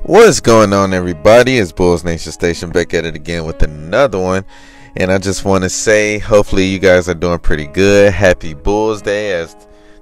What's going on, everybody? It's Bulls Nation Station back at it again with another one. And I just want to say, hopefully you guys are doing pretty good. Happy Bulls Day as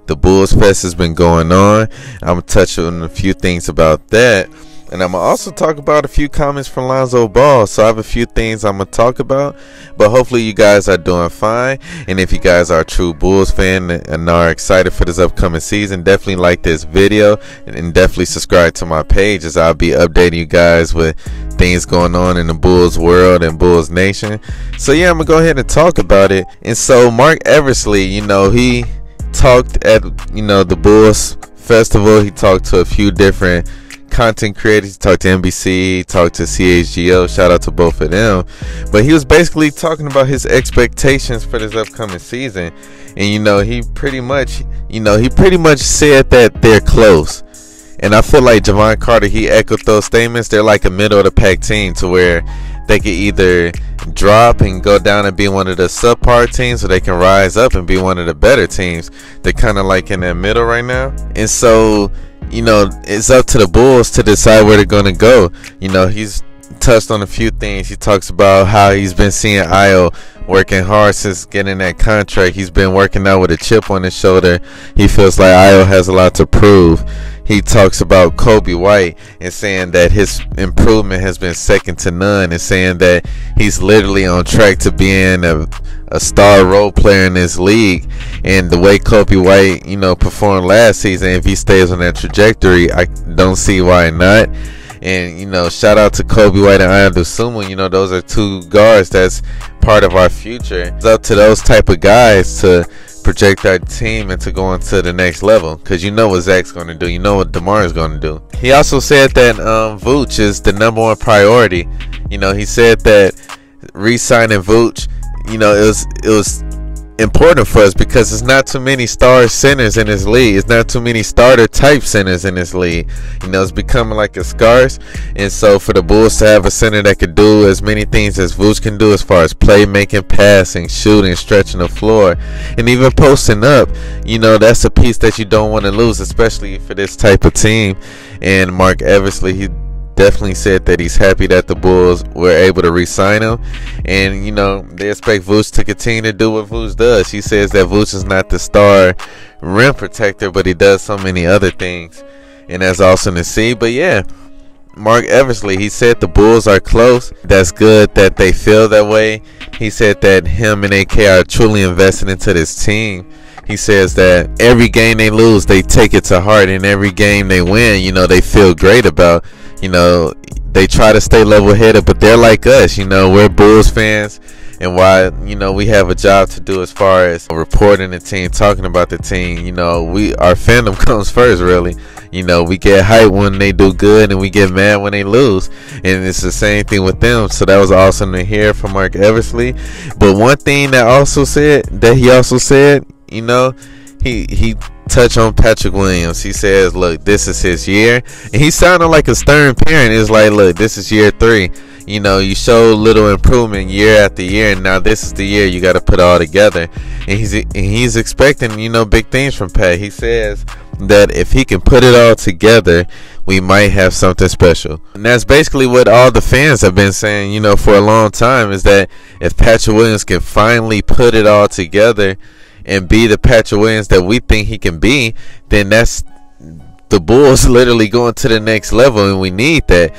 the Bulls Fest has been going on. I'm going to touch on a few things about that. And I'm going to also talk about a few comments from Lonzo Ball. So I have a few things I'm going to talk about. But hopefully you guys are doing fine. And if you guys are a true Bulls fan and are excited for this upcoming season, definitely like this video. And definitely subscribe to my page, as I'll be updating you guys with things going on in the Bulls world and Bulls Nation. So yeah, I'm going to go ahead and talk about it. And so Marc Eversley, he talked at, the Bulls Festival. He talked to a few different content creators. He talked to NBC, he talked to CHGO, shout out to both of them. But he was basically talking about his expectations for this upcoming season. And he pretty much said that they're close. And I feel like Javon Carter, he echoed those statements. They're like a middle of the pack team, to where they could either drop and go down and be one of the subpar teams, or they can rise up and be one of the better teams. They're kind of like in that middle right now. And so it's up to the Bulls to decide where they're going to go. He's touched on a few things. He talks about how he's been seeing Ayo working hard since getting that contract. He's been working out with a chip on his shoulder. He feels like Ayo has a lot to prove. He talks about Kobe White and saying that his improvement has been second to none, and saying that he's literally on track to being a star role player in this league. And the way Kobe White, performed last season, if he stays on that trajectory, I don't see why not. And shout out to Kobe White and Ayo Dosunmu. Those are two guards that's part of our future. It's up to those type of guys to project our team into going to the next level, because what Zach's going to do, what DeMar is going to do. He also said that Vooch is the #1 priority. He said that re-signing Vooch, it was important for us because there's not too many star centers in this league. It's not too many starter type centers in this league. It's becoming like a scarce. And so for the Bulls to have a center that could do as many things as Vooch can do, as far as playmaking, passing, shooting, stretching the floor, and even posting up, that's a piece that you don't want to lose, especially for this type of team. And Marc Eversley, he definitely said that he's happy that the Bulls were able to re-sign him. And they expect Vooch to continue to do what Vooch does. He says that Vooch is not the star rim protector, but he does so many other things, and that's awesome to see. But yeah, Marc Eversley, he said the Bulls are close. That's good that they feel that way. He said that him and AK are truly invested into this team. He says that every game they lose, they take it to heart, and every game they win, they feel great about. They try to stay level-headed, but they're like us. We're Bulls fans, and why we have a job to do as far as reporting the team, talking about the team. Our fandom comes first, really. We get hyped when they do good, and we get mad when they lose, and it's the same thing with them. So that was awesome to hear from Marc Eversley. But one thing he also said, he touched on Patrick Williams. He says, look, this is his year. And he sounded like a stern parent. It's like, look, this is year 3. You show little improvement year after year, and now this is the year you got to put it all together. And he's expecting, big things from Pat. He says that if he can put it all together, we might have something special. And that's basically what all the fans have been saying, for a long time, is that if Patrick Williams can finally put it all together and be the Patrick Williams that we think he can be, then that's the Bulls literally going to the next level, and we need that.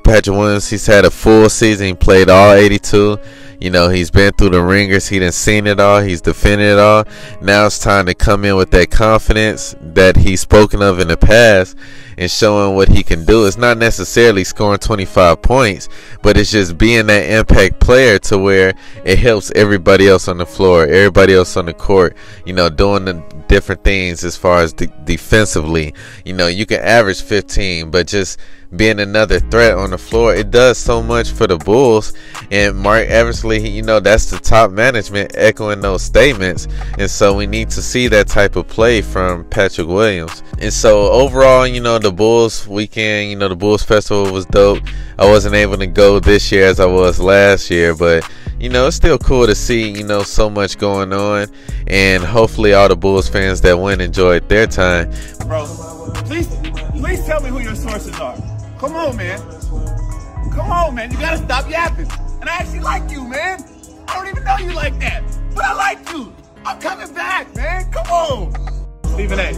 Patrick Williams, he's had a full season. He played all 82. He's been through the ringers. He done seen it all. He's defended it all. Now it's time to come in with that confidence that he's spoken of in the past and showing what he can do. It's not necessarily scoring 25 points, but it's just being that impact player to where it helps everybody else on the floor, everybody else on the court, doing the different things as far as defensively. You can average 15, but just being another threat on the floor, it does so much for the Bulls. And Marc Eversley, that's the top management echoing those statements. And so we need to see that type of play from Patrick Williams. And so overall, the Bulls weekend, the Bulls Festival was dope. I wasn't able to go this year as I was last year, but it's still cool to see, so much going on. And hopefully all the Bulls fans that went enjoyed their time. Bro, please tell me who your sources are. Come on, man. Come on, man. You gotta stop yapping. And I actually like you, man. I don't even know you like that, but I like you. I'm coming back, man. Come on. Stephen A.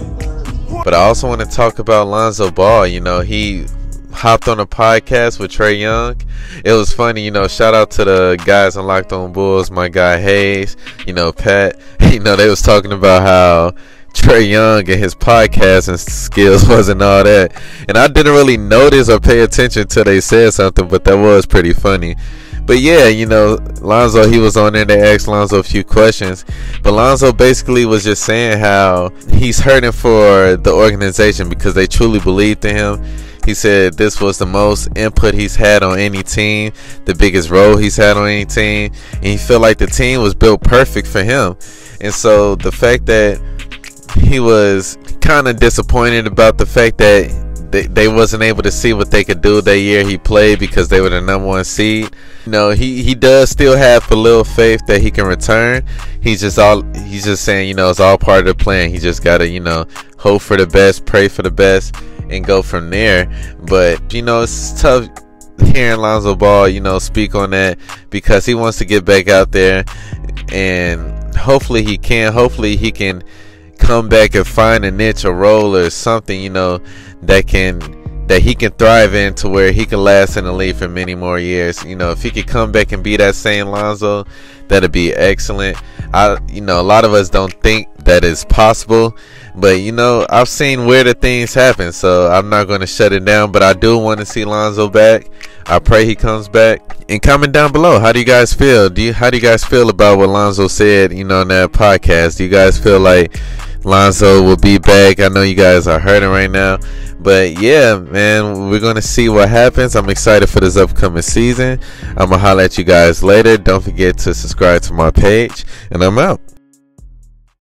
But I also want to talk about Lonzo Ball. You know, he hopped on a podcast with Trae Young. It was funny, you know, shout out to the guys on Locked On Bulls, my guy Hayes, you know, Pat. You know, they was talking about how Trae Young and his podcasting skills wasn't all that. And I didn't really notice or pay attention until they said something, but that was pretty funny. But yeah, you know, Lonzo, he was on there. They asked Lonzo a few questions. But Lonzo basically was just saying how he's hurting for the organization because they truly believed in him. He said this was the most input he's had on any team, the biggest role he's had on any team. And he felt like the team was built perfect for him. And so the fact that he was kind of disappointed about the fact that they wasn't able to see what they could do that year he played because they were the #1 seed. You know, he does still have a little faith that he can return. He's just saying, you know, it's all part of the plan. He just gotta, you know, hope for the best, pray for the best, and go from there. But you know, it's tough hearing Lonzo Ball, you know, speak on that because he wants to get back out there, and hopefully he can come back and find a niche, a role, or something, you know, that he can thrive in to where he can last in the league for many more years. You know, if he could come back and be that same Lonzo, that'd be excellent. You know, a lot of us don't think that is possible, but you know, I've seen weirder things happen, so I'm not going to shut it down. But I do want to see Lonzo back. I pray he comes back. And comment down below, how do you guys feel? How do you guys feel about what Lonzo said, you know, in that podcast? Do you guys feel like Lonzo will be back? I know you guys are hurting right now, but yeah, man, we're gonna see what happens. I'm excited for this upcoming season. I'm gonna holler at you guys later. Don't forget to subscribe to my page, and I'm out.